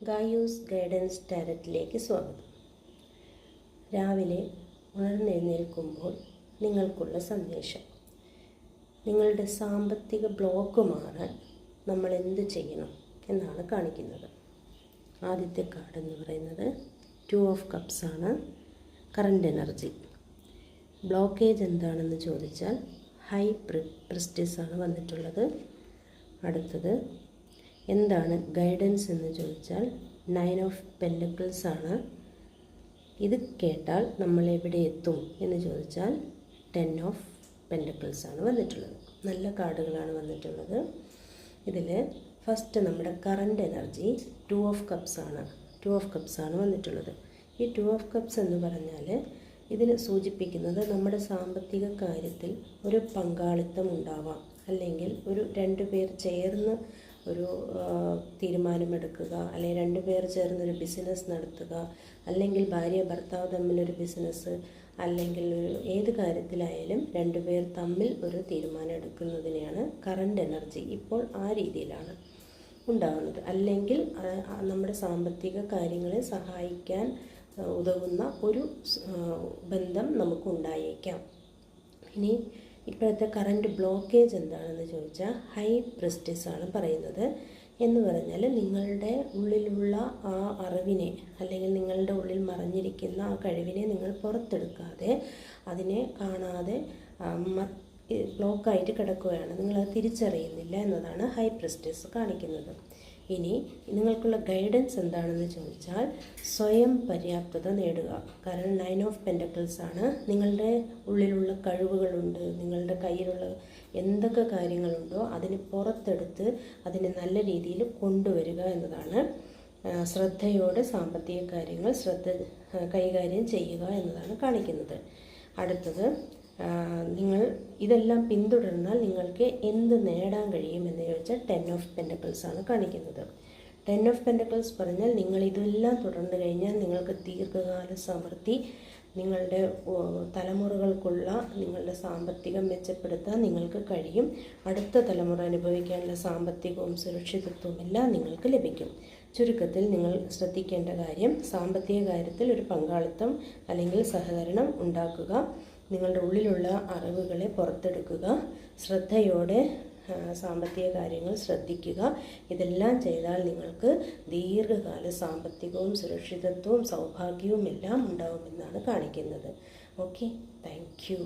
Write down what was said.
ഗായൂസ് guidance ടാരറ്റിലേക്ക് സ്വാഗതം. രാവിലെ ഉണർന്നെഴുന്നേൽക്കുമ്പോൾ നിങ്ങൾക്കുള്ള സന്ദേശം. നിങ്ങളുടെ സാമ്പത്തിക ബ്ലോക്ക് മാറാൻ നമ്മൾ എന്ത് ചെയ്യണം എന്നാണ് കാണിക്കുന്നത്. ആദ്യത്തെ കാർഡ് എന്ന് പറയുന്നത് 2 ഓഫ് കപ്സ് ആണ്. Current energy. ബ്ലോക്കേജ് എന്താണെന്ന് ചോദിച്ചാൽ ഹൈ പ്രിസ്റ്റസ് ആണ് വന്നിട്ടുള്ളത്. അടുത്തത് എന്താണ് ഗൈഡൻസ് എന്ന് ചോദിച്ചാൽ 9 ഓഫ് പെൻറ്റക്കിൾസ് ആണ്. ഇത് കേട്ടാൽ നമ്മൾ എവിടെ എത്തും എന്ന് ചോദിച്ചാൽ 10 ഓഫ് പെൻറ്റക്കിൾസ് ആണ് വന്നിട്ടുള്ളത്. നല്ല കാർഡുകളാണ് വന്നിട്ടുള്ളത്. ഇതിൽ ഫസ്റ്റ് നമ്മുടെ കറണ്ട് എനർജി 2 ഓഫ് കപ്സ് ആണ്. 2 ഓഫ് കപ്സ് ആണ് വന്നിട്ടുള്ളത്. ഈ 2 ഓഫ് കപ്സ് എന്ന് പറഞ്ഞാൽ ഇതിന് സൂചിപ്പിക്കുന്നത് നമ്മുടെ സാമ്പത്തിക കാര്യത്തിൽ ഒരു പങ്കാളിത്തം ഉണ്ടാവാം, അല്ലെങ്കിൽ ഒരു 2 പേർ ചേർന്ന് ഒരു തീരുമാനമെടുക്കുക, അല്ലെങ്കിൽ 2 പേർ ചേർന്നൊരു ബിസിനസ് നടത്തുക, അല്ലെങ്കിൽ ഭാര്യ ഭർത്താവ് തമ്മിലൊരു ബിസിനസ്, അല്ലെങ്കിൽ ഏത് കാര്യത്തിലായാലും 2 പേർ തമ്മിൽ ഒരു തീരുമാനം എടുക്കുന്നതിനെയാണ് കറണ്ട് എനർജി. ഇപ്പോൾ ആ രീതിയിലാണ് ഉണ്ടാകുന്നത്. അല്ലെങ്കിൽ നമ്മുടെ സാമ്പത്തിക കാര്യങ്ങളെ സഹായിക്കാൻ ഉതകുന്ന ഒരു ബന്ധം നമുക്കുണ്ടായേക്കാം. ഇനി ഇപ്പോഴത്തെ കറണ്ട് ബ്ലോക്കേജ് എന്താണെന്ന് ചോദിച്ചാൽ ഹൈ പ്രിസ്റ്റസ് ആണ് പറയുന്നത്. എന്ന് പറഞ്ഞാൽ നിങ്ങളുടെ ഉള്ളിലുള്ള ആ അറിവിനെ, അല്ലെങ്കിൽ നിങ്ങളുടെ ഉള്ളിൽ മറഞ്ഞിരിക്കുന്ന ആ കഴിവിനെ നിങ്ങൾ പുറത്തെടുക്കാതെ, അതിനെ കാണാതെ ബ്ലോക്കായിട്ട് കിടക്കുകയാണ്. നിങ്ങളത് തിരിച്ചറിയുന്നില്ല എന്നതാണ് ഹൈ പ്രിസ്റ്റസ് കാണിക്കുന്നത്. ഇനി നിങ്ങൾക്കുള്ള ഗൈഡൻസ് എന്താണെന്ന് ചോദിച്ചാൽ സ്വയം പര്യാപ്തത നേടുക. കാരണം 9 ഓഫ് പെൻറ്റക്കിൾസ് ആണ്. നിങ്ങളുടെ ഉള്ളിലുള്ള കഴിവുകളുണ്ട്, നിങ്ങളുടെ കയ്യിലുള്ള എന്തൊക്കെ കാര്യങ്ങളുണ്ടോ അതിനെ പുറത്തെടുത്ത് അതിനെ നല്ല രീതിയിൽ കൊണ്ടുവരിക എന്നതാണ്. ശ്രദ്ധയോടെ സാമ്പത്തിക കാര്യങ്ങൾ കൈകാര്യം ചെയ്യുക എന്നതാണ് കാണിക്കുന്നത്. അടുത്തത് നിങ്ങൾ ഇതെല്ലാം പിന്തുടർന്നാൽ നിങ്ങൾക്ക് എന്ത് നേടാൻ കഴിയുമെന്ന് ചോദിച്ചാൽ 10 ഓഫ് പെൻറ്റക്കിൾസ് ആണ് കാണിക്കുന്നത്. 10 ഓഫ് പെൻറ്റക്കിൾസ് പറഞ്ഞാൽ നിങ്ങൾ ഇതെല്ലാം തുടർന്നു കഴിഞ്ഞാൽ നിങ്ങൾക്ക് ദീർഘകാല സമൃദ്ധി, നിങ്ങളുടെ തലമുറകൾക്കുള്ള നിങ്ങളുടെ സാമ്പത്തികം മെച്ചപ്പെടുത്താൻ നിങ്ങൾക്ക് കഴിയും. അടുത്ത തലമുറ അനുഭവിക്കാനുള്ള സാമ്പത്തികവും സുരക്ഷിതത്വവും എല്ലാം നിങ്ങൾക്ക് ലഭിക്കും. ചുരുക്കത്തിൽ നിങ്ങൾ ശ്രദ്ധിക്കേണ്ട കാര്യം, സാമ്പത്തിക കാര്യത്തിൽ ഒരു പങ്കാളിത്തം അല്ലെങ്കിൽ സഹകരണം ഉണ്ടാക്കുക, നിങ്ങളുടെ ഉള്ളിലുള്ള അറിവുകളെ പുറത്തെടുക്കുക, ശ്രദ്ധയോടെ സാമ്പത്തിക കാര്യങ്ങൾ ശ്രദ്ധിക്കുക. ഇതെല്ലാം ചെയ്താൽ നിങ്ങൾക്ക് ദീർഘകാല സാമ്പത്തികവും സുരക്ഷിതത്വവും സൗഭാഗ്യവും എല്ലാം ഉണ്ടാവുമെന്നാണ് കാണിക്കുന്നത്. Okay, thank you.